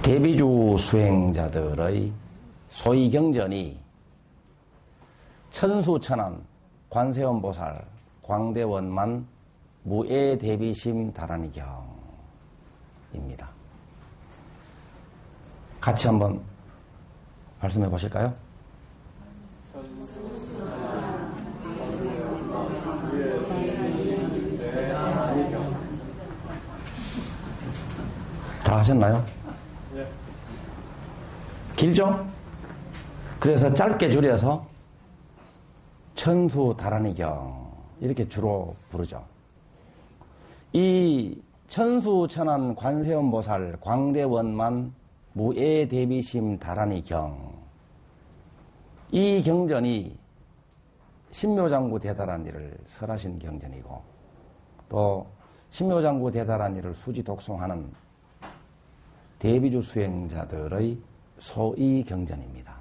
대비주 수행자들의 소위 경전이 천수천안 관세음보살 광대원만 무애대비심 다라니경입니다. 같이 한번 말씀해 보실까요? 다 하셨나요? 네. 길죠? 그래서 짧게 줄여서 천수다라니경 이렇게 주로 부르죠. 이 천수천안 관세음보살 광대원만 무애대비심 다라니경, 이 경전이 신묘장구 대다라니를 설하신 경전이고, 또 신묘장구 대다라니를 수지 독송하는 대비주 수행자들의 소위 경전입니다.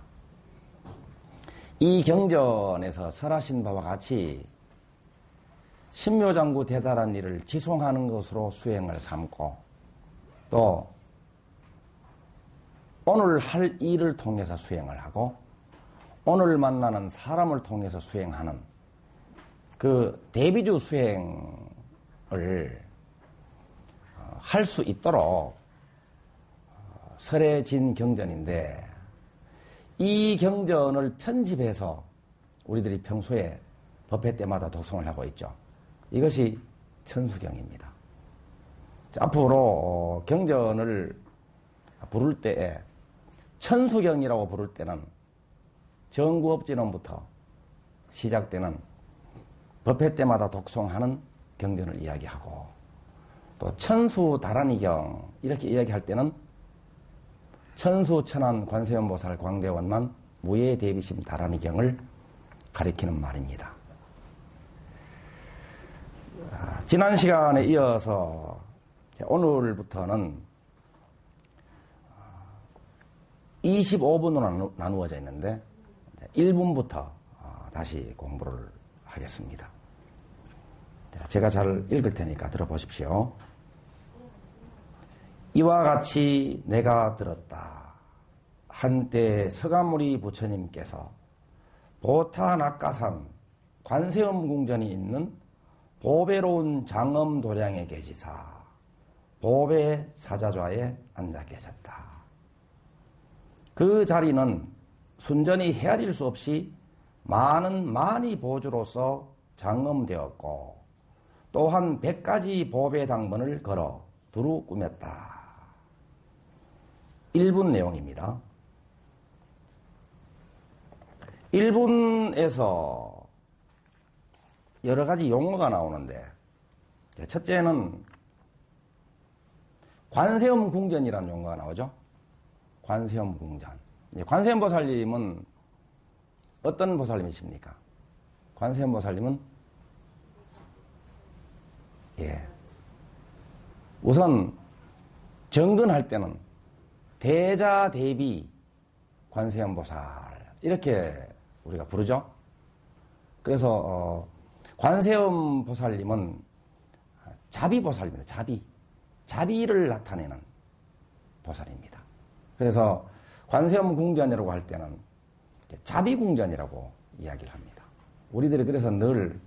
이 경전에서 설하신 바와 같이 신묘장구 대다라니를 지송하는 것으로 수행을 삼고, 또 오늘 할 일을 통해서 수행을 하고, 오늘 만나는 사람을 통해서 수행하는 그 대비주 수행을 할 수 있도록 설해진 경전인데, 이 경전을 편집해서 우리들이 평소에 법회 때마다 독송을 하고 있죠. 이것이 천수경입니다. 앞으로 경전을 부를 때에 천수경이라고 부를 때는 정구업진원부터 시작되는 법회 때마다 독송하는 경전을 이야기하고, 또 천수다라니경 이렇게 이야기할 때는 천수천안 관세음보살 광대원만 무애대비심 다라니경을 가리키는 말입니다. 지난 시간에 이어서 오늘부터는 25분으로 나누어져 있는데 1분부터 다시 공부를 하겠습니다. 제가 잘 읽을 테니까 들어보십시오. 이와 같이 내가 들었다. 한때 서가모니 부처님께서 보타낙가산 관세음궁전이 있는 보배로운 장엄도량에 계시사 보배 사자좌에 앉아 계셨다. 그 자리는 순전히 헤아릴 수 없이 많은 만이 보주로서 장엄되었고, 또한 100가지 보배 당번을 걸어 두루 꾸몄다. 1분 내용입니다. 1분에서 여러 가지 용어가 나오는데, 첫째는 관세음궁전이라는 용어가 나오죠. 관세음궁전. 관세음보살님은 어떤 보살님이십니까? 관세음보살님은 우선 정근할 때는 대자대비 관세음보살 이렇게 우리가 부르죠. 그래서 관세음보살님은 자비보살입니다. 자비를 나타내는 보살입니다. 그래서 관세음궁전이라고 할 때는 자비궁전이라고 이야기를 합니다. 우리들이 그래서 늘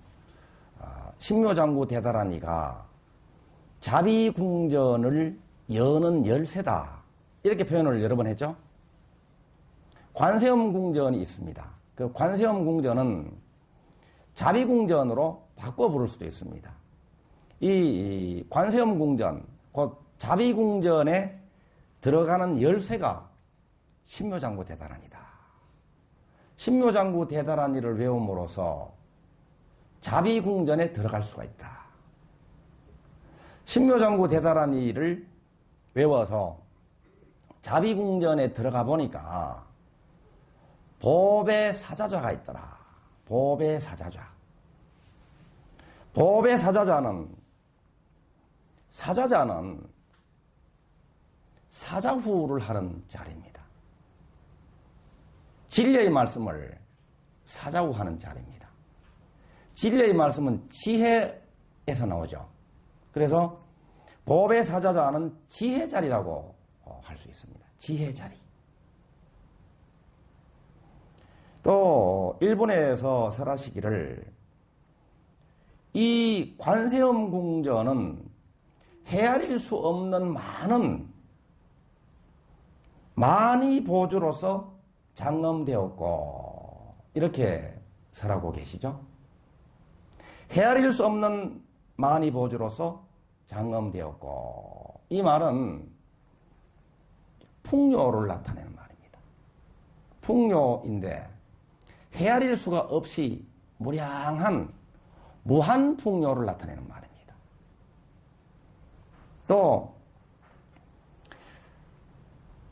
신묘장구 대다라니가 자비궁전을 여는 열쇠다 이렇게 표현을 여러 번 했죠. 관세음궁전이 있습니다. 그 관세음궁전은 자비궁전으로 바꿔 부를 수도 있습니다. 이 관세음궁전, 곧 자비궁전에 들어가는 열쇠가 신묘장구 대다라니다. 신묘장구 대다라니를 외움으로써 자비궁전에 들어갈 수가 있다. 신묘장구 대다라니를 외워서 자비궁전에 들어가 보니까 보배 사자좌가 있더라. 보배 사자좌. 보배 사자좌는 사자후를 하는 자리입니다. 진리의 말씀을 사자후하는 자리입니다. 진리의 말씀은 지혜에서 나오죠. 그래서 법의 사자자는 지혜 자리라고 할 수 있습니다. 지혜 자리. 또 일본에서 설하시기를 이 관세음 궁전은 헤아릴 수 없는 많이 보주로서 장엄되었고 이렇게 설하고 계시죠. 헤아릴 수 없는 많이 보주로서 장엄되었고 이 말은 풍요를 나타내는 말입니다. 풍요인데 헤아릴 수가 없이 무량한 무한 풍요를 나타내는 말입니다. 또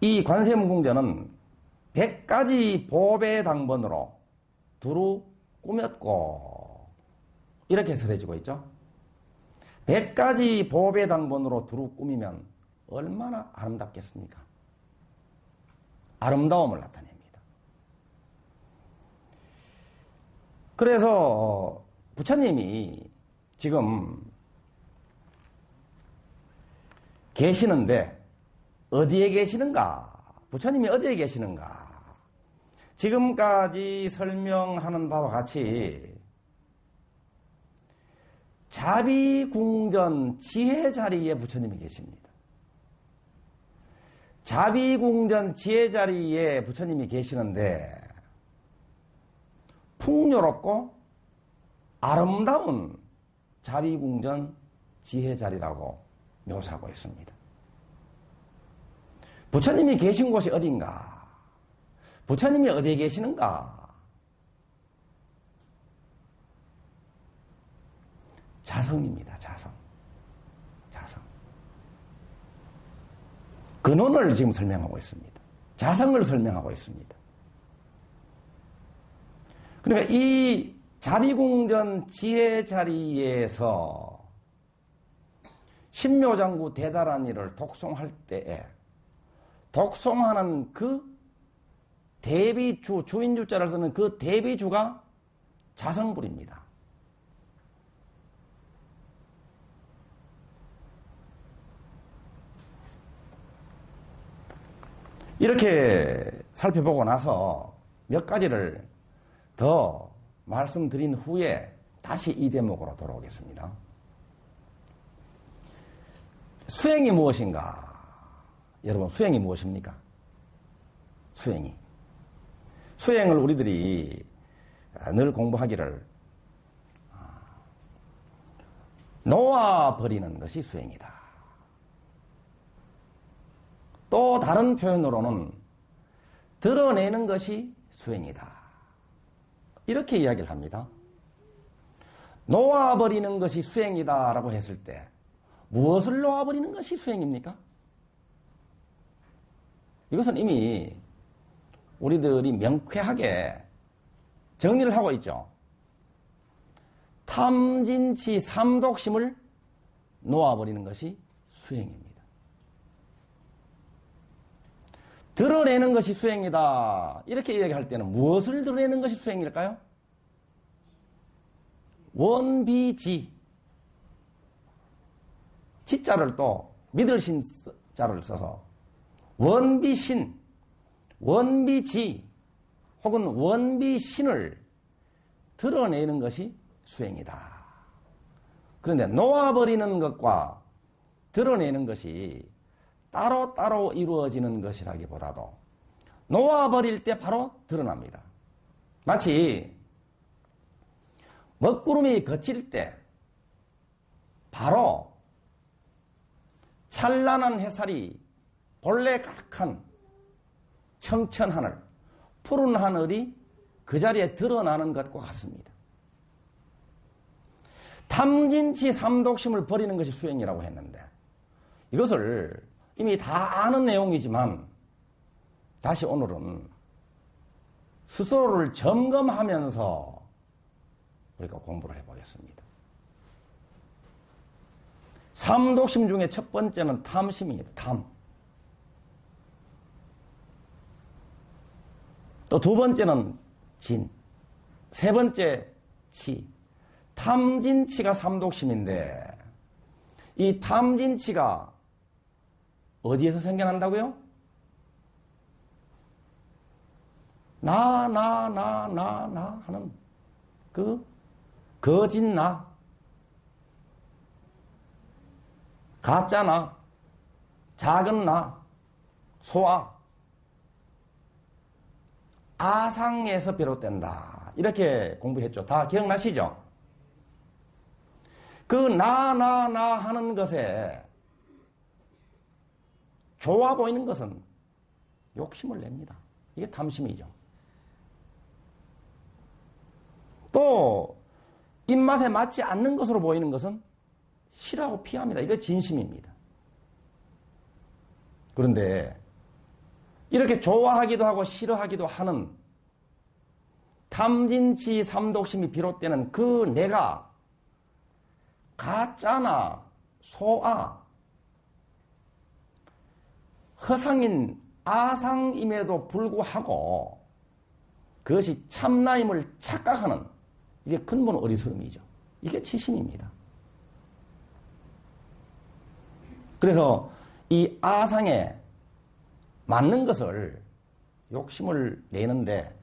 이 관세음궁전은 100가지 보배 당번으로 두루 꾸몄고 이렇게 설해지고 있죠. 100가지 보배 당번으로 두루 꾸미면 얼마나 아름답겠습니까? 아름다움을 나타냅니다. 그래서 부처님이 지금 계시는데 어디에 계시는가? 부처님이 어디에 계시는가? 지금까지 설명하는 바와 같이 자비궁전 지혜 자리에 부처님이 계십니다. 자비궁전 지혜 자리에 부처님이 계시는데 풍요롭고 아름다운 자비궁전 지혜 자리라고 묘사하고 있습니다. 부처님이 계신 곳이 어딘가? 부처님이 어디에 계시는가? 자성입니다. 자성. 근원을 지금 설명하고 있습니다. 자성을 설명하고 있습니다. 그러니까 이 자비궁전 지혜 자리에서 신묘장구 대단한 일을 독송할 때에 독송하는 그 대비주, 주인주자를 쓰는 그 대비주가 자성불입니다. 이렇게 살펴보고 나서 몇 가지를 더 말씀드린 후에 다시 이 대목으로 돌아오겠습니다. 수행이 무엇인가? 여러분, 수행이 무엇입니까? 수행을 우리들이 늘 공부하기를 놓아버리는 것이 수행이다. 또 다른 표현으로는 드러내는 것이 수행이다. 이렇게 이야기를 합니다. 놓아버리는 것이 수행이다라고 했을 때 무엇을 놓아버리는 것이 수행입니까? 이것은 이미 우리들이 명쾌하게 정리를 하고 있죠. 탐진치 삼독심을 놓아버리는 것이 수행입니다. 드러내는 것이 수행이다. 이렇게 이야기할 때는 무엇을 드러내는 것이 수행일까요? 원비지. 지자를 또 믿을 신자를 써서 원비신, 원비지 혹은 원비신을 드러내는 것이 수행이다. 그런데 놓아버리는 것과 드러내는 것이 따로따로 이루어지는 것이라기보다도 놓아버릴 때 바로 드러납니다. 마치 먹구름이 거칠 때 바로 찬란한 햇살이 본래 가득한 청천하늘, 푸른 하늘이 그 자리에 드러나는 것과 같습니다. 탐진치 삼독심을 버리는 것이 수행이라고 했는데 이것을 이미 다 아는 내용이지만 다시 오늘은 스스로를 점검하면서 우리가 공부를 해보겠습니다. 삼독심 중에 첫 번째는 탐심입니다. 탐. 또 두 번째는 진. 세 번째 치. 탐진치가 삼독심인데 이 탐진치가 어디에서 생겨난다고요? 나 하는 그 거짓 나, 가짜 나, 작은 나, 소아, 아상에서 비롯된다. 이렇게 공부했죠. 다 기억나시죠? 그 나 하는 것에 좋아 보이는 것은 욕심을 냅니다. 이게 탐심이죠. 또 입맛에 맞지 않는 것으로 보이는 것은 싫어하고 피합니다. 이게 진심입니다. 그런데 이렇게 좋아하기도 하고 싫어하기도 하는 탐진치 삼독심이 비롯되는 그 내가 가짜나 소아, 허상인 아상임에도 불구하고 그것이 참나임을 착각하는 이게 근본 어리석음이죠. 이게 치심입니다. 그래서 이 아상에 맞는 것을 욕심을 내는데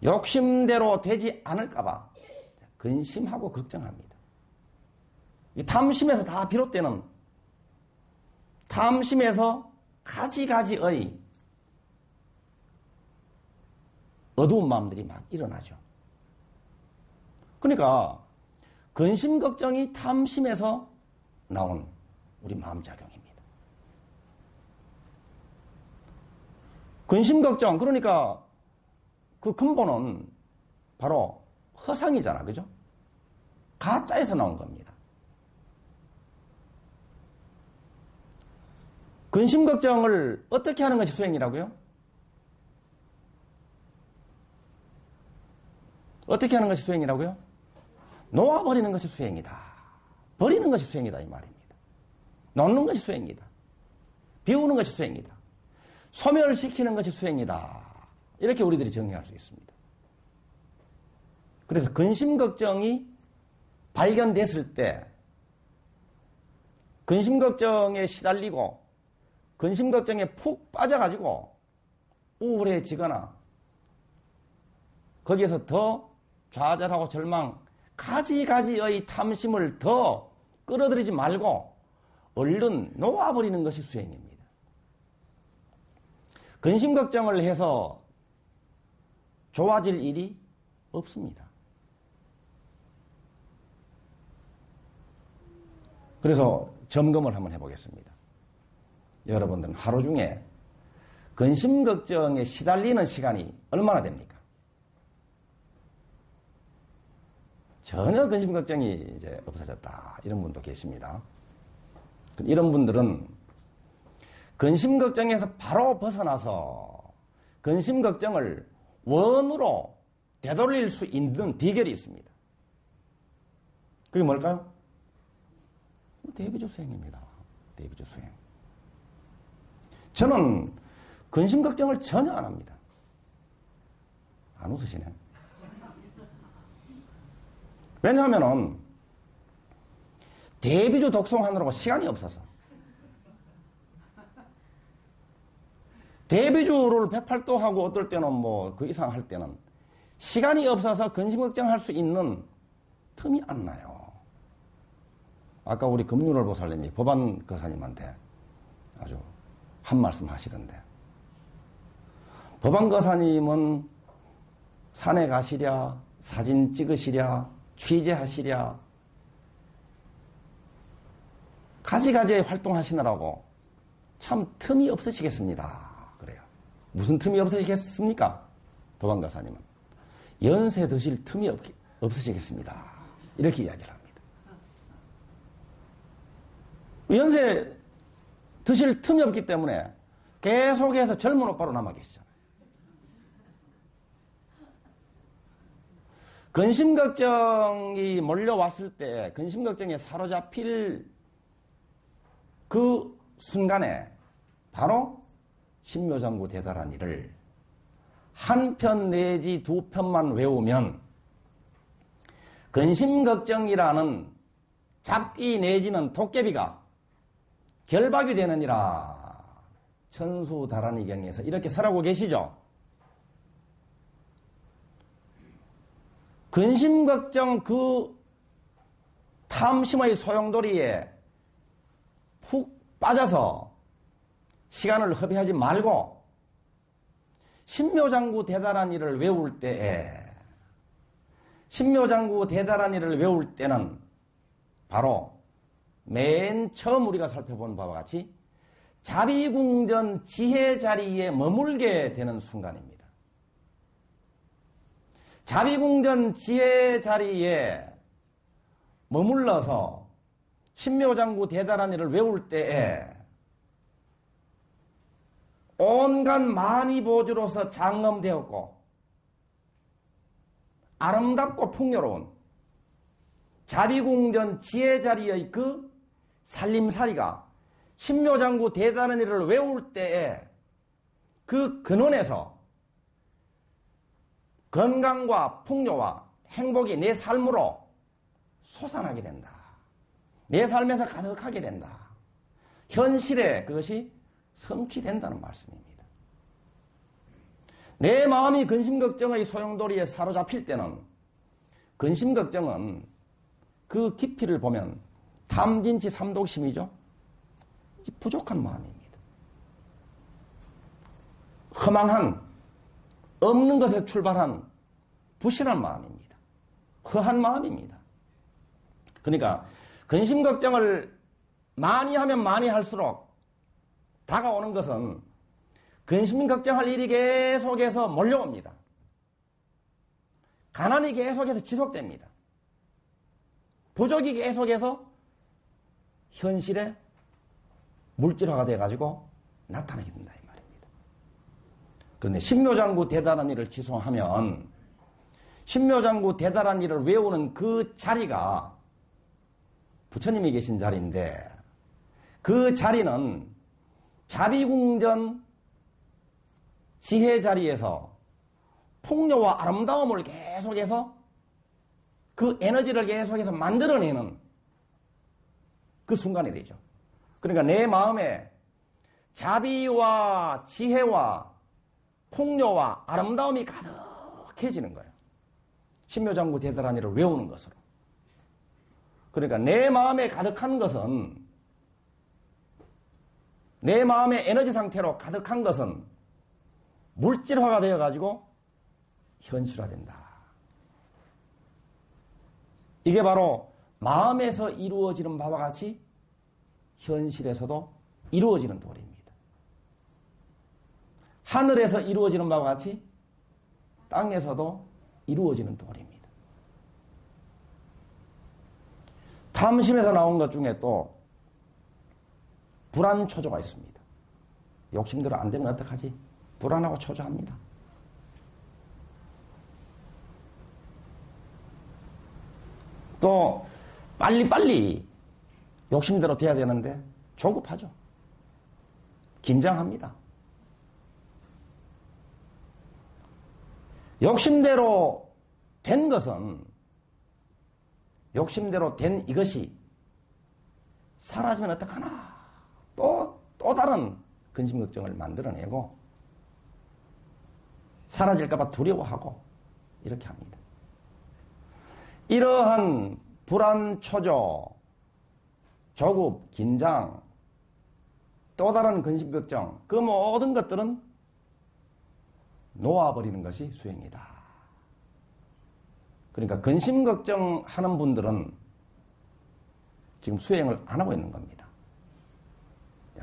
욕심대로 되지 않을까봐 근심하고 걱정합니다. 이 탐심에서 다 비롯되는 탐심에서 가지가지의 어두운 마음들이 막 일어나죠. 그러니까 근심 걱정이 탐심에서 나온 우리 마음작용입니다. 근심 걱정, 그러니까 그 근본은 바로 허상이잖아, 그죠? 가짜에서 나온 겁니다. 근심 걱정을 어떻게 하는 것이 수행이라고요? 어떻게 하는 것이 수행이라고요? 놓아버리는 것이 수행이다. 버리는 것이 수행이다, 이 말입니다. 놓는 것이 수행이다. 비우는 것이 수행이다. 소멸시키는 것이 수행이다. 이렇게 우리들이 정리할 수 있습니다. 그래서 근심 걱정이 발견됐을 때 근심 걱정에 시달리고 근심 걱정에 푹 빠져가지고 우울해지거나 거기에서 더 좌절하고 절망, 가지가지의 탐심을 더 끌어들이지 말고 얼른 놓아버리는 것이 수행입니다. 근심 걱정을 해서 좋아질 일이 없습니다. 그래서 점검을 한번 해보겠습니다. 여러분들은 하루 중에 근심 걱정에 시달리는 시간이 얼마나 됩니까? 전혀 근심 걱정이 이제 없어졌다. 이런 분도 계십니다. 이런 분들은 근심 걱정에서 바로 벗어나서 근심 걱정을 원으로 되돌릴 수 있는 비결이 있습니다. 그게 뭘까요? 대비조 수행입니다. 대비조 수행. 저는 근심 걱정을 전혀 안 합니다. 안 웃으시네. 왜냐하면은 대비조 독송하느라고 시간이 없어서. 대비조를 108도 하고 어떨 때는 뭐 그 이상 할 때는 시간이 없어서 근심 걱정할 수 있는 틈이 안 나요. 아까 우리 금융을 보살님이 법안 거사님한테 아주 한 말씀 하시던데, 법안 거사님은 산에 가시랴, 사진 찍으시랴, 취재하시랴, 가지가지의 활동하시느라고 참 틈이 없으시겠습니다. 그래요. 무슨 틈이 없으시겠습니까? 법안 거사님은 연세 드실 틈이 없으시겠습니다. 이렇게 이야기를 합니다. 연세 드실 틈이 없기 때문에 계속해서 젊은 오빠로 남아 계시잖아요. 근심 걱정이 몰려왔을 때 근심 걱정에 사로잡힐 그 순간에 바로 신묘장구 대단한 일을 한 편 내지 두 편만 외우면 근심 걱정이라는 잡기 내지는 도깨비가 결박이 되느니라. 천수다란이경에서 이렇게 설하고 계시죠. 근심 걱정 그 탐심의 소용돌이에 푹 빠져서 시간을 허비하지 말고 신묘장구 대단한 일을 외울 때에 신묘장구 대단한 일을 외울 때는 바로 맨 처음 우리가 살펴본 바와 같이 자비궁전 지혜 자리에 머물게 되는 순간입니다. 자비궁전 지혜 자리에 머물러서 신묘장구 대단한 일을 외울 때에 온갖 만이보주로서 장엄되었고 아름답고 풍요로운 자비궁전 지혜 자리의 그 살림살이가 신묘장구 대단한 일을 외울 때에 그 근원에서 건강과 풍요와 행복이 내 삶으로 솟아나게 된다. 내 삶에서 가득하게 된다. 현실에 그것이 성취된다는 말씀입니다. 내 마음이 근심걱정의 소용돌이에 사로잡힐 때는 근심걱정은 그 깊이를 보면 탐진치 삼독심이죠. 부족한 마음입니다. 허망한 없는 것에 출발한 부실한 마음입니다. 허한 마음입니다. 그러니까 근심걱정을 많이 하면 많이 할수록 다가오는 것은 근심걱정할 일이 계속해서 몰려옵니다. 가난이 계속해서 지속됩니다. 부족이 계속해서 현실에 물질화가 돼가지고 나타나게 된다 이 말입니다. 그런데 신묘장구 대단한 일을 지송하면 신묘장구 대단한 일을 외우는 그 자리가 부처님이 계신 자리인데 그 자리는 자비궁전 지혜 자리에서 풍요와 아름다움을 계속해서 그 에너지를 계속해서 만들어내는 그 순간이 되죠. 그러니까 내 마음에 자비와 지혜와 풍요와 아름다움이 가득해지는 거예요. 신묘장구 대단한 일을 외우는 것으로. 그러니까 내 마음에 가득한 것은 내 마음의 에너지 상태로 가득한 것은 물질화가 되어가지고 현실화된다. 이게 바로 마음에서 이루어지는 바와 같이 현실에서도 이루어지는 도리입니다. 하늘에서 이루어지는 바와 같이 땅에서도 이루어지는 도리입니다. 탐심에서 나온 것 중에 또 불안초조가 있습니다. 욕심대로 안 되면 어떡하지? 불안하고 초조합니다. 또 빨리빨리 욕심대로 돼야 되는데 조급하죠. 긴장합니다. 욕심대로 된 것은 욕심대로 된 이것이 사라지면 어떡하나 또 다른 근심 걱정을 만들어내고 사라질까봐 두려워하고 이렇게 합니다. 이러한 불안, 초조, 조급, 긴장, 또 다른 근심 걱정 그 모든 것들은 놓아버리는 것이 수행이다. 그러니까 근심 걱정하는 분들은 지금 수행을 안 하고 있는 겁니다.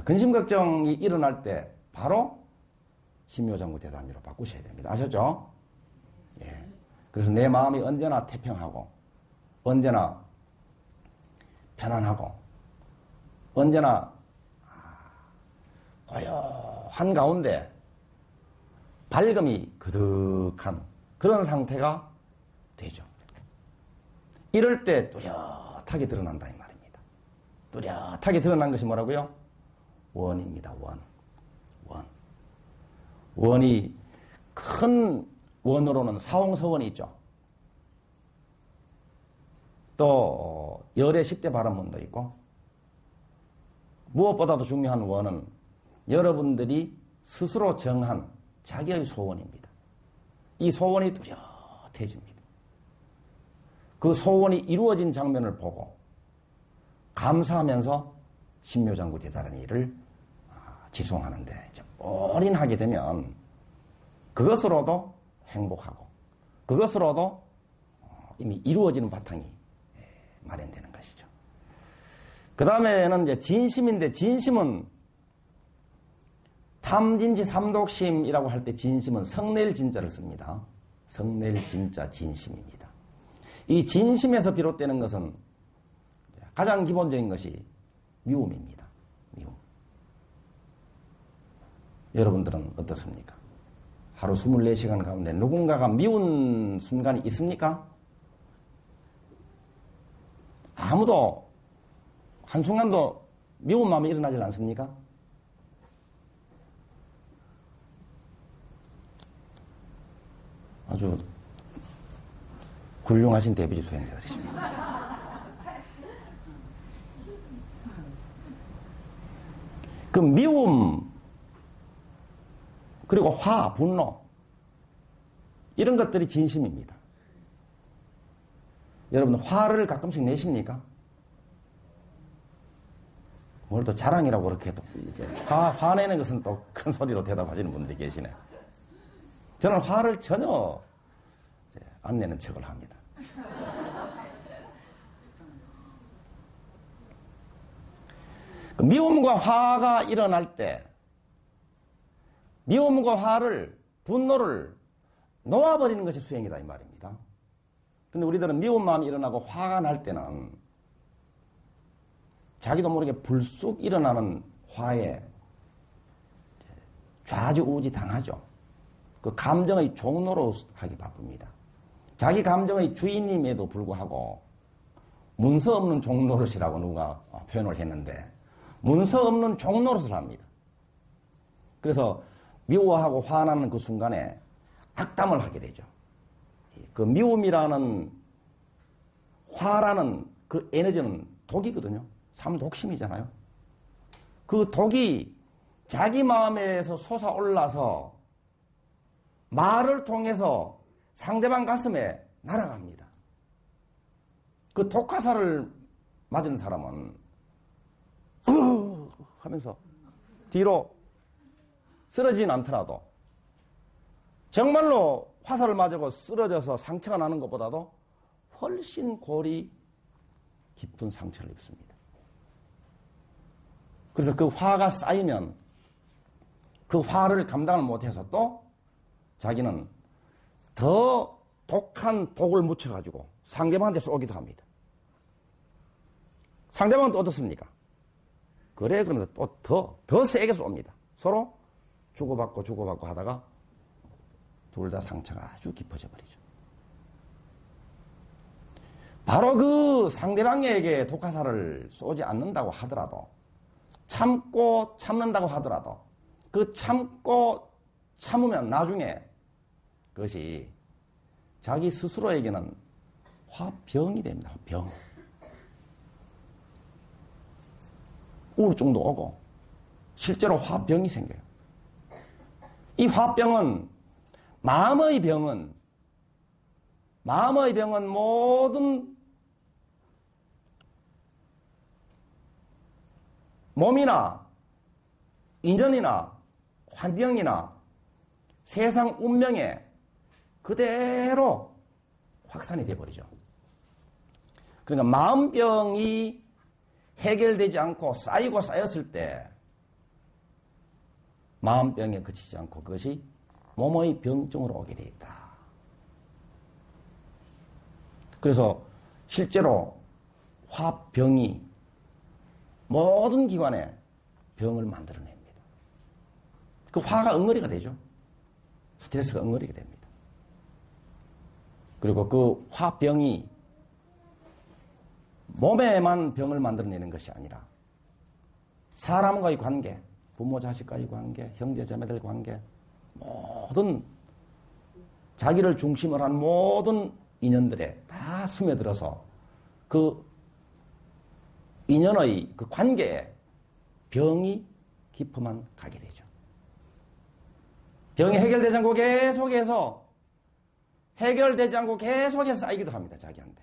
근심 걱정이 일어날 때 바로 신묘장구 대단지로 바꾸셔야 됩니다. 아셨죠? 예. 그래서 내 마음이 언제나 태평하고 언제나 편안하고 언제나 고요한 가운데 밝음이 그득한 그런 상태가 되죠. 이럴 때 뚜렷하게 드러난다 이 말입니다. 뚜렷하게 드러난 것이 뭐라고요? 원입니다. 원이 큰 원으로는 사홍서원이 있죠. 또 열의 10대 바람문도 있고 무엇보다도 중요한 원은 여러분들이 스스로 정한 자기의 소원입니다. 이 소원이 뚜렷해집니다. 그 소원이 이루어진 장면을 보고 감사하면서 신묘장구 대단한 일을 지송하는데 이제 올인하게 되면 그것으로도 행복하고 그것으로도 이미 이루어지는 바탕이 마련되는 것이죠. 그 다음에는 이제 진심인데, 진심은 탐진지 삼독심이라고 할 때 진심은 성낼 진자를 씁니다. 성낼 진자 진심입니다. 이 진심에서 비롯되는 것은 가장 기본적인 것이 미움입니다. 미움. 여러분들은 어떻습니까? 하루 24시간 가운데 누군가가 미운 순간이 있습니까? 아무도 한순간도 미운 마음이 일어나질 않습니까? 아주 훌륭하신 대비지 수행자들이십니다. 그 미움, 그리고 화, 분노, 이런 것들이 진심입니다. 여러분, 화를 가끔씩 내십니까? 뭘 또 자랑이라고 그렇게 또, 이제, 화내는 것은 또 큰 소리로 대답하시는 분들이 계시네. 저는 화를 전혀 안 내는 척을 합니다. 그 미움과 화가 일어날 때, 미움과 화를, 분노를 놓아버리는 것이 수행이다, 이 말입니다. 근데 우리들은 미운 마음이 일어나고 화가 날 때는 자기도 모르게 불쑥 일어나는 화에 좌지우지 당하죠. 그 감정의 종로로 하기 바쁩니다. 자기 감정의 주인임에도 불구하고 문서 없는 종노릇이라고 누가 표현을 했는데 문서 없는 종노릇을 합니다. 그래서 미워하고 화나는 그 순간에 악담을 하게 되죠. 그 미움이라는 화라는 그 에너지는 독이거든요. 삼독심이잖아요. 그 독이 자기 마음에서 솟아올라서 말을 통해서 상대방 가슴에 날아갑니다. 그 독화살을 맞은 사람은 하면서 뒤로 쓰러지진 않더라도 정말로 화살을 맞고 쓰러져서 상처가 나는 것보다도 훨씬 골이 깊은 상처를 입습니다. 그래서 그 화가 쌓이면 그 화를 감당을 못해서 또 자기는 더 독한 독을 묻혀가지고 상대방한테 쏘기도 합니다. 상대방은 또 어떻습니까? 그래, 그러면서 또 더 세게 쏩니다. 서로 주고받고 하다가 둘 다 상처가 아주 깊어져 버리죠. 바로 그 상대방에게 독화살을 쏘지 않는다고 하더라도 참고 참는다고 하더라도 그 참고 참으면 나중에 그것이 자기 스스로에게는 화병이 됩니다. 병. 우울증도 오고 실제로 화병이 생겨요. 이 화병은 마음의 병은 모든 몸이나 인연이나 환경이나 세상 운명에 그대로 확산이 되어버리죠. 그러니까 마음병이 해결되지 않고 쌓이고 쌓였을 때 마음병에 그치지 않고 그것이 몸의 병증으로 오게 되어 있다. 그래서 실제로 화병이 모든 기관에 병을 만들어냅니다. 그 화가 엉거리가 되죠. 스트레스가 엉거리게 됩니다. 그리고 그 화병이 몸에만 병을 만들어내는 것이 아니라 사람과의 관계, 부모 자식과의 관계, 형제 자매들 관계, 모든 자기를 중심으로 한 모든 인연들에 다 스며들어서 그 인연의 그 관계에 병이 깊어만 가게 되죠. 병이 해결되지 않고 계속해서 쌓이기도 합니다. 자기한테.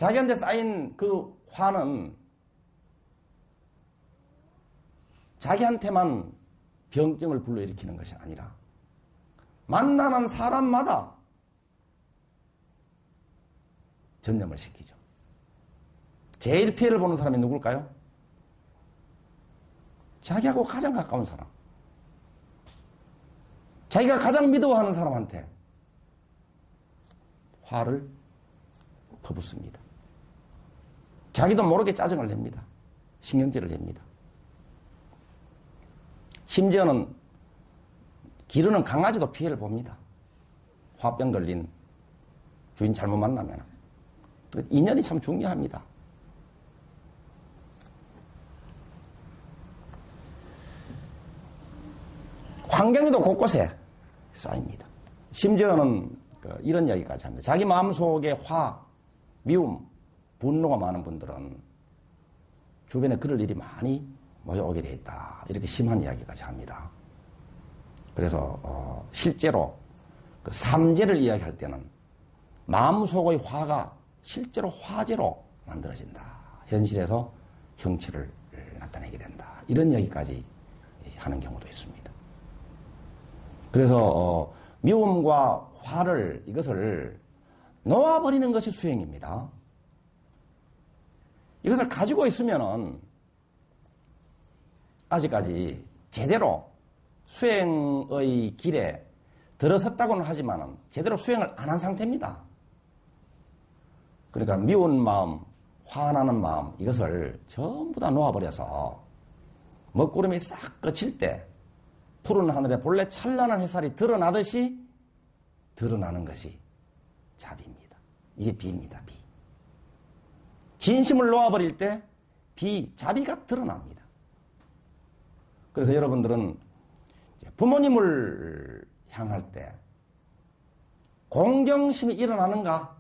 자기한테 쌓인 그 화는 자기한테만 병증을 불러일으키는 것이 아니라 만나는 사람마다 전염을 시키죠. 제일 피해를 보는 사람이 누굴까요? 자기하고 가장 가까운 사람. 자기가 가장 믿어하는 사람한테 화를 퍼붓습니다. 자기도 모르게 짜증을 냅니다. 신경질을 냅니다. 심지어는 기르는 강아지도 피해를 봅니다. 화병 걸린 주인 잘못 만나면. 인연이 참 중요합니다. 환경에도 곳곳에 쌓입니다. 심지어는 이런 이야기까지 합니다. 자기 마음속에 화, 미움, 분노가 많은 분들은 주변에 그럴 일이 많이 모여오게 되어 있다. 이렇게 심한 이야기까지 합니다. 그래서 실제로 그 삼재를 이야기할 때는 마음속의 화가 실제로 화재로 만들어진다. 현실에서 형체를 나타내게 된다. 이런 이야기까지 하는 경우도 있습니다. 그래서 미움과 화를 이것을 놓아버리는 것이 수행입니다. 이것을 가지고 있으면은 아직까지 제대로 수행의 길에 들어섰다고는 하지만은 제대로 수행을 안 한 상태입니다. 그러니까 미운 마음, 화나는 마음 이것을 전부 다 놓아버려서 먹구름이 싹 그칠 때 푸른 하늘에 본래 찬란한 햇살이 드러나듯이 드러나는 것이 자비입니다. 이게 비입니다. 비. 진심을 놓아버릴 때 자비가 드러납니다. 그래서 여러분들은 부모님을 향할 때 공경심이 일어나는가?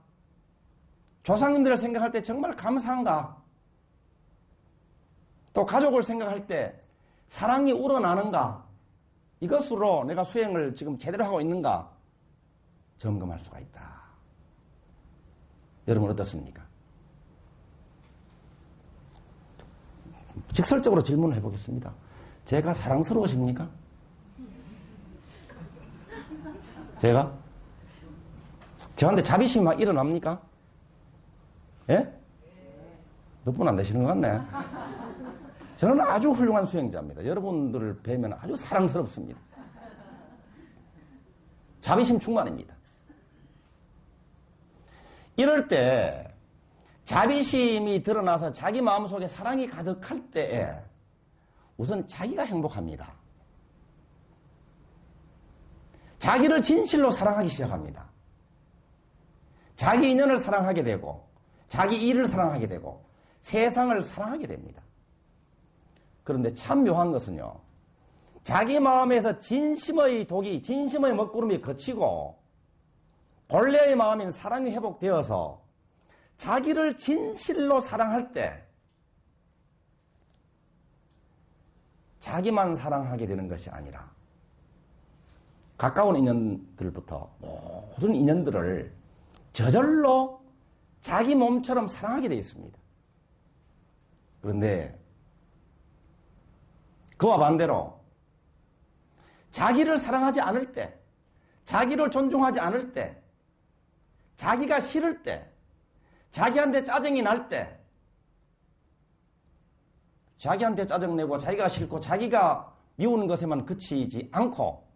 조상님들을 생각할 때 정말 감사한가? 또 가족을 생각할 때 사랑이 우러나는가? 이것으로 내가 수행을 지금 제대로 하고 있는가? 점검할 수가 있다. 여러분 어떻습니까? 직설적으로 질문을 해보겠습니다. 제가 사랑스러우십니까? 제가? 저한테 자비심이 막 일어납니까? 예? 몇 분 안 되시는 것 같네. 저는 아주 훌륭한 수행자입니다. 여러분들을 뵈면 아주 사랑스럽습니다. 자비심 충만입니다. 이럴 때 자비심이 드러나서 자기 마음속에 사랑이 가득할 때에 우선 자기가 행복합니다. 자기를 진실로 사랑하기 시작합니다. 자기 인연을 사랑하게 되고 자기 일을 사랑하게 되고 세상을 사랑하게 됩니다. 그런데 참 묘한 것은요. 자기 마음에서 진심의 독이, 진심의 먹구름이 거치고 본래의 마음인 사랑이 회복되어서 자기를 진실로 사랑할 때 자기만 사랑하게 되는 것이 아니라 가까운 인연들부터 모든 인연들을 저절로 자기 몸처럼 사랑하게 되어 있습니다. 그런데 그와 반대로 자기를 사랑하지 않을 때, 자기를 존중하지 않을 때, 자기가 싫을 때, 자기한테 짜증이 날 때, 자기한테 짜증내고 자기가 싫고 자기가 미우는 것에만 그치지 않고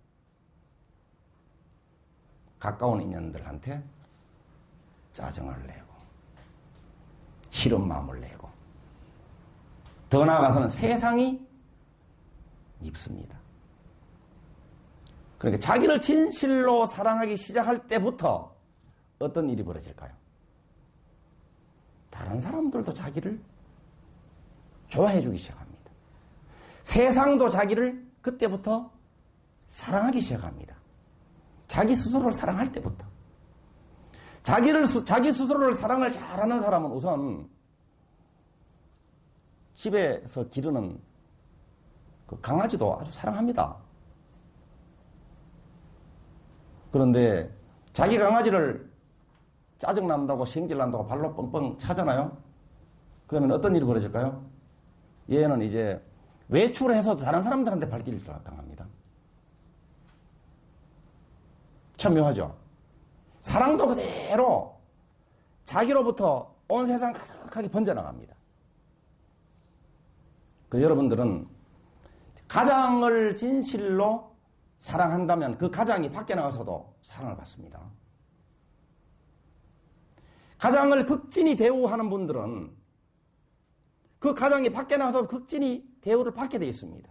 가까운 인연들한테 짜증을 내고 싫은 마음을 내고 더 나아가서는 세상이 밉습니다. 그러니까 자기를 진실로 사랑하기 시작할 때부터 어떤 일이 벌어질까요? 다른 사람들도 자기를 좋아해 주기 시작합니다. 세상도 자기를 그때부터 사랑하기 시작합니다. 자기 스스로를 사랑할 때부터. 자기 스스로를 사랑을 잘하는 사람은 우선 집에서 기르는 그 강아지도 아주 사랑합니다. 그런데 자기 강아지를 짜증난다고 성질난다고 발로 뻥뻥 차잖아요. 그러면 어떤 일이 벌어질까요? 얘는 이제 외출을 해서 다른 사람들한테 발길을 당합니다. 참 묘하죠? 사랑도 그대로 자기로부터 온 세상 가득하게 번져나갑니다. 여러분들은 가장을 진실로 사랑한다면 그 가장이 밖에 나가서도 사랑을 받습니다. 가장을 극진히 대우하는 분들은 그 가장이 밖에 나가서 극진히 대우를 받게 되어 있습니다.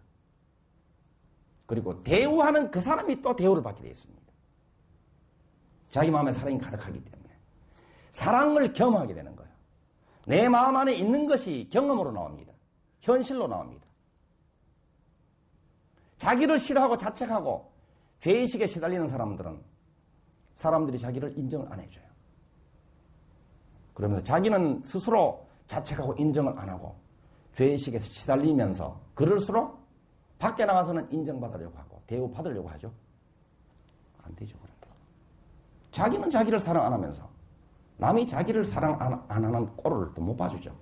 그리고 대우하는 그 사람이 또 대우를 받게 되어 있습니다. 자기 마음에 사랑이 가득하기 때문에 사랑을 경험하게 되는 거예요. 내 마음 안에 있는 것이 경험으로 나옵니다. 현실로 나옵니다. 자기를 싫어하고 자책하고 죄의식에 시달리는 사람들은 사람들이 자기를 인정을 안 해줘요. 그러면서 자기는 스스로 자책하고 인정을 안 하고 죄의식에 시달리면서 그럴수록 밖에 나가서는 인정받으려고 하고 대우받으려고 하죠. 안 되죠. 그런데 자기는 자기를 사랑 안 하면서 남이 자기를 사랑 안 하는 꼴을 또 못 봐주죠.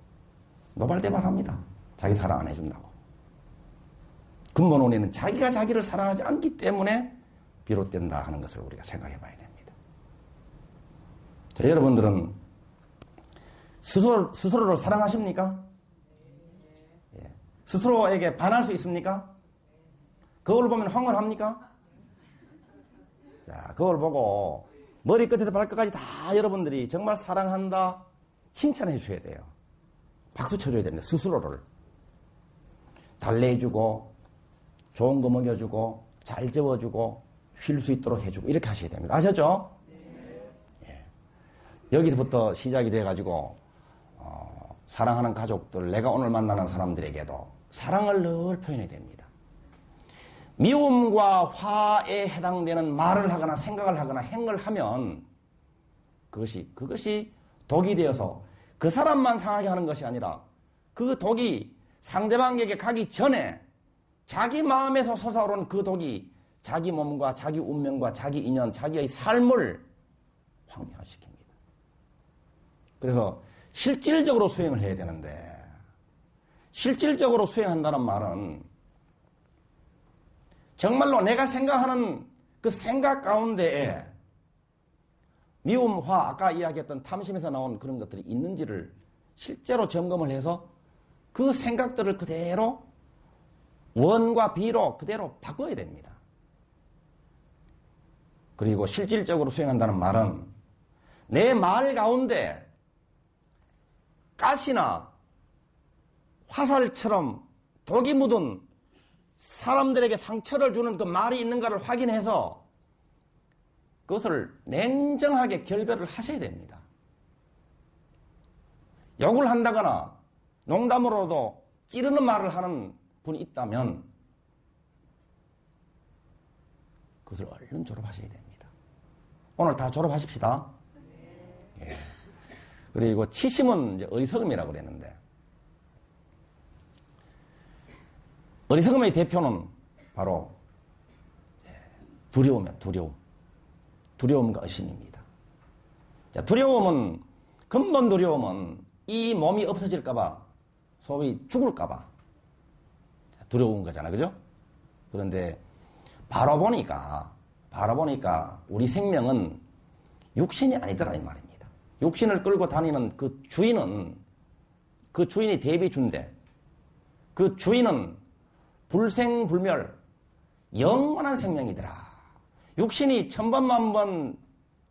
노발대발합니다. 자기 사랑 안 해준다고. 근본 원인은 자기가 자기를 사랑하지 않기 때문에 비롯된다 하는 것을 우리가 생각해 봐야 됩니다. 자, 여러분들은 스스로를 사랑하십니까? 예. 스스로에게 반할 수 있습니까? 그걸 보면 황홀합니까? 자, 그걸 보고 머리끝에서 발끝까지 다 여러분들이 정말 사랑한다 칭찬해 주셔야 돼요. 박수 쳐줘야 됩니다. 스스로를. 달래주고 좋은 거 먹여주고 잘 재워주고 쉴 수 있도록 해주고 이렇게 하셔야 됩니다. 아셨죠? 네. 예. 여기서부터 시작이 돼가지고 사랑하는 가족들, 내가 오늘 만나는 사람들에게도 사랑을 늘 표현해야 됩니다. 미움과 화에 해당되는 말을 하거나 생각을 하거나 행을 하면 그것이 독이 되어서 그 사람만 상하게 하는 것이 아니라 그 독이 상대방에게 가기 전에 자기 마음에서 솟아오른 그 독이 자기 몸과 자기 운명과 자기 인연, 자기의 삶을 황폐화시킵니다. 그래서 실질적으로 수행을 해야 되는데 실질적으로 수행한다는 말은 정말로 내가 생각하는 그 생각 가운데에 미움, 화, 아까 이야기했던 탐심에서 나온 그런 것들이 있는지를 실제로 점검을 해서 그 생각들을 그대로 원과 비로 그대로 바꿔야 됩니다. 그리고 실질적으로 수행한다는 말은 내 말 가운데 가시나 화살처럼 독이 묻은 사람들에게 상처를 주는 그 말이 있는가를 확인해서 그것을 냉정하게 결별을 하셔야 됩니다. 욕을 한다거나 농담으로도 찌르는 말을 하는 분이 있다면 그것을 얼른 졸업하셔야 됩니다. 오늘 다 졸업하십시다. 예. 그리고 치심은 이제 어리석음이라고 그랬는데 어리석음의 대표는 바로 두려움이에요. 두려움과 의심입니다. 자, 근본 두려움은 이 몸이 없어질까봐 소위 죽을까봐 두려운 거잖아, 그죠? 그런데 바로 보니까 우리 생명은 육신이 아니더라 이 말입니다. 육신을 끌고 다니는 그 주인이 대비주인데 그 주인은 불생불멸 영원한 생명이더라. 육신이 1000번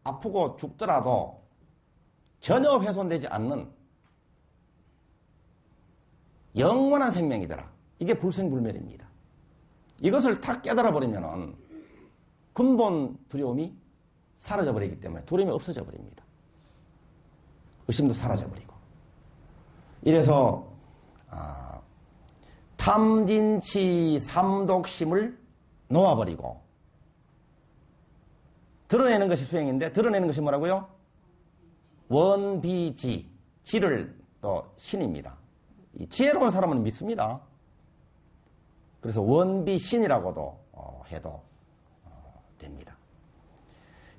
아프고 죽더라도 전혀 훼손되지 않는 영원한 생명이더라. 이게 불생불멸입니다. 이것을 탁 깨달아버리면 근본 두려움이 사라져버리기 때문에 두려움이 없어져 버립니다. 의심도 사라져버리고. 이래서 탐진치 삼독심을 놓아버리고 드러내는 것이 수행인데 드러내는 것이 뭐라고요? 원비지. 지를 또 신입니다. 이 지혜로운 사람은 믿습니다. 그래서 원비신이라고도 해도 됩니다.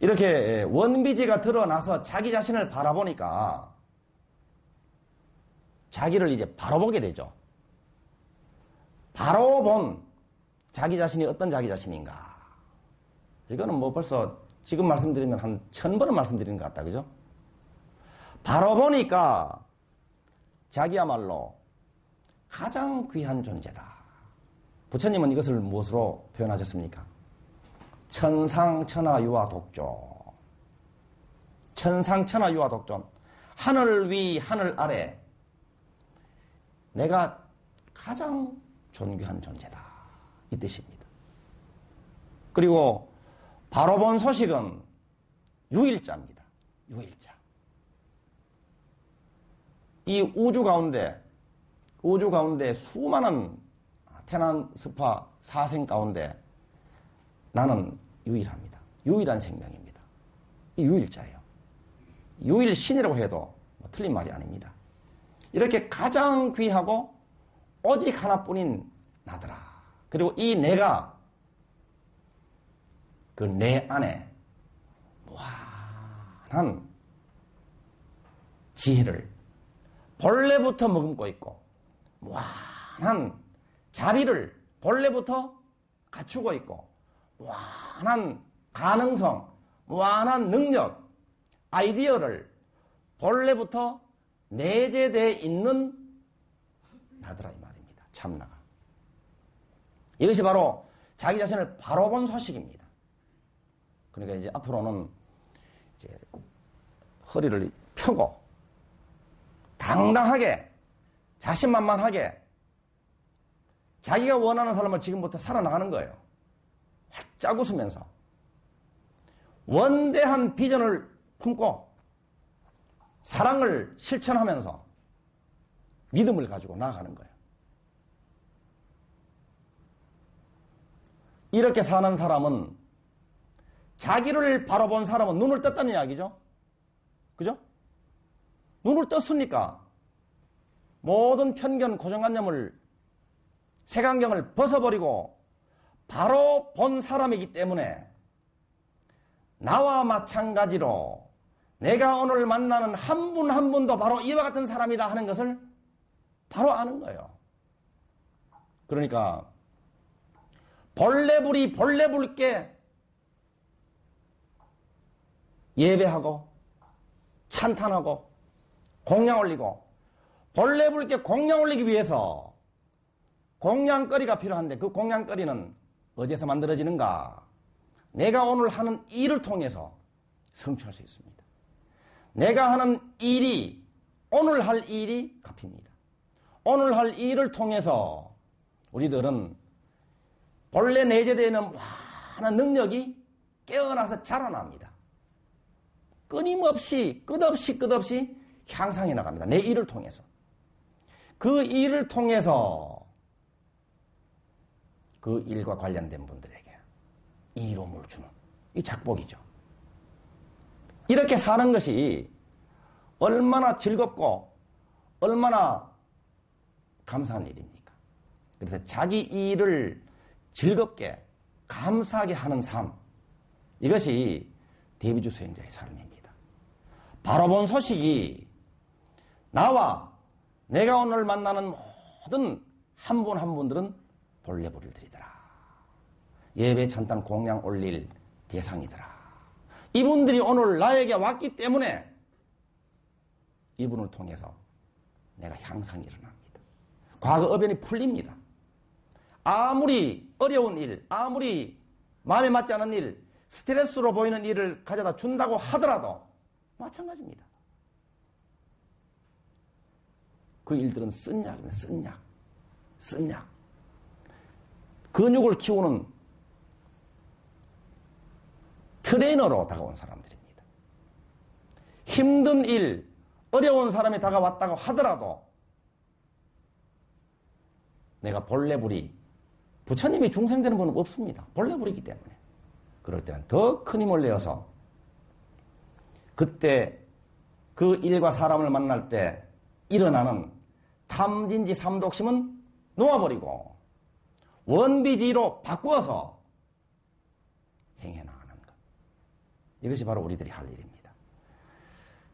이렇게 원비지가 드러나서 자기 자신을 바라보니까 자기를 이제 바로 보게 되죠. 바로 본 자기 자신이 어떤 자기 자신인가. 이거는 뭐 벌써 지금 말씀드리면 한 1000번은 말씀드리는 것 같다. 그죠? 바로 보니까 자기야말로 가장 귀한 존재다. 부처님은 이것을 무엇으로 표현하셨습니까? 천상천하유화 독존. 천상천하유화 독존. 하늘 위 하늘 아래 내가 가장 존귀한 존재다. 이 뜻입니다. 그리고 바로 본 소식은 유일자입니다. 유일자. 이 우주 가운데 수많은 태난 스파 사생 가운데 나는 유일합니다. 유일한 생명입니다. 이 유일자예요. 유일신이라고 해도 뭐 틀린 말이 아닙니다. 이렇게 가장 귀하고 오직 하나뿐인 나더라. 그리고 이 내가 그 내 안에 무한한 지혜를 본래부터 머금고 있고 무한한 자비를 본래부터 갖추고 있고 무한한 가능성, 무한한 능력, 아이디어를 본래부터 내재되어 있는 나더라 이 말입니다. 참나가. 이것이 바로 자기 자신을 바로 본 소식입니다. 그러니까 이제 앞으로는 이제 허리를 펴고 당당하게 자신만만하게 자기가 원하는 삶을 지금부터 살아나가는 거예요. 활짝 웃으면서 원대한 비전을 품고 사랑을 실천하면서 믿음을 가지고 나아가는 거예요. 이렇게 사는 사람은 자기를 바라본 사람은 눈을 떴다는 이야기죠. 그죠? 눈을 떴으니까 모든 편견, 고정관념을 색안경을 벗어버리고 바로 본 사람이기 때문에 나와 마찬가지로 내가 오늘 만나는 한 분 한 분도 바로 이와 같은 사람이다 하는 것을 바로 아는 거예요. 그러니까 본래불이 본래불께 예배하고 찬탄하고 공양 올리고 본래불께 공양 올리기 위해서 공양거리가 필요한데 그 공양거리는 어디에서 만들어지는가? 내가 오늘 하는 일을 통해서 성취할 수 있습니다. 내가 하는 일이 오늘 할 일이 갚힙니다. 오늘 할 일을 통해서 우리들은 본래 내재되어 있는 많은 능력이 깨어나서 자라납니다. 끊임없이 끝없이 향상해 나갑니다. 내 일을 통해서. 그 일을 통해서 그 일과 관련된 분들에게 이로움을 주는 이 작복이죠. 이렇게 사는 것이 얼마나 즐겁고 얼마나 감사한 일입니까? 그래서 자기 일을 즐겁게 감사하게 하는 삶, 이것이 대비주 수행자의 삶입니다. 바로 본 소식이 나와 내가 오늘 만나는 모든 한 분 한 분들은 본래불을 드리더라. 예배 찬탄 공양 올릴 대상이더라. 이분들이 오늘 나에게 왔기 때문에 이분을 통해서 내가 향상이 일어납니다. 과거 어변이 풀립니다. 아무리 어려운 일, 아무리 마음에 맞지 않은 일, 스트레스로 보이는 일을 가져다 준다고 하더라도 마찬가지입니다. 그 일들은 쓴 약입니다. 쓴 약. 근육을 키우는 트레이너로 다가온 사람들입니다. 힘든 일, 어려운 사람이 다가왔다고 하더라도 내가 본래불이, 부처님이 중생되는 분은 없습니다. 본래불이기 때문에. 그럴 때는 더 큰 힘을 내어서 그때 그 일과 사람을 만날 때 일어나는 탐진지 삼독심은 놓아버리고 원비지로 바꾸어서 행해 나가는 것. 이것이 바로 우리들이 할 일입니다.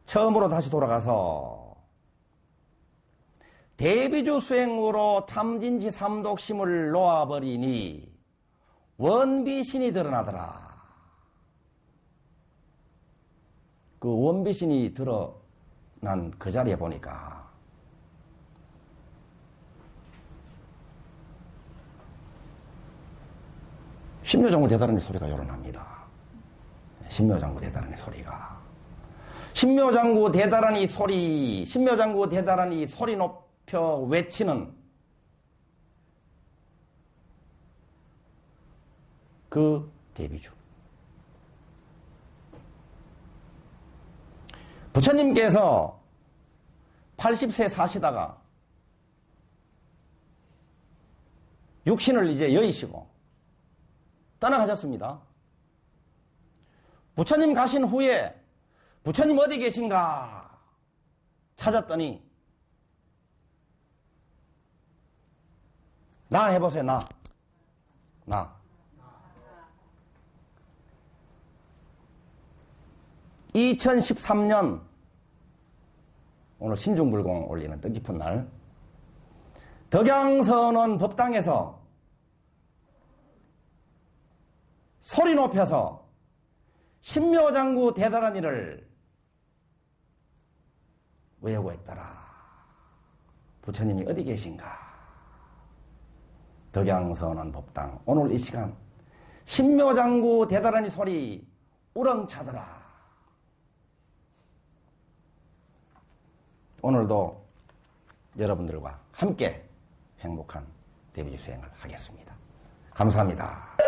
처음으로 다시 돌아가서 대비주 수행으로 탐진치 삼독심을 놓아버리니 원비신이 드러나더라. 그 원비신이 드러난 그 자리에 보니까 신묘장구 대단한 소리가 요란합니다. 신묘장구 대단한 소리가. 신묘장구 대단한 이 소리, 신묘장구 대단한 이 소리 높여 외치는 그 대비주. 부처님께서 80세 사시다가 육신을 이제 여의시고 떠나가셨습니다. 부처님 가신 후에 부처님 어디 계신가 찾았더니 나 해보세요. 나 2013년 오늘 신중불공 올리는 뜻깊은 날 덕양선원 법당에서 소리 높여서 신묘장구 대단한 일을 외우고 있더라. 부처님이 어디 계신가? 덕양선원 법당 오늘 이 시간 신묘장구 대단한 이 소리 우렁차더라. 오늘도 여러분들과 함께 행복한 대비주 수행을 하겠습니다. 감사합니다.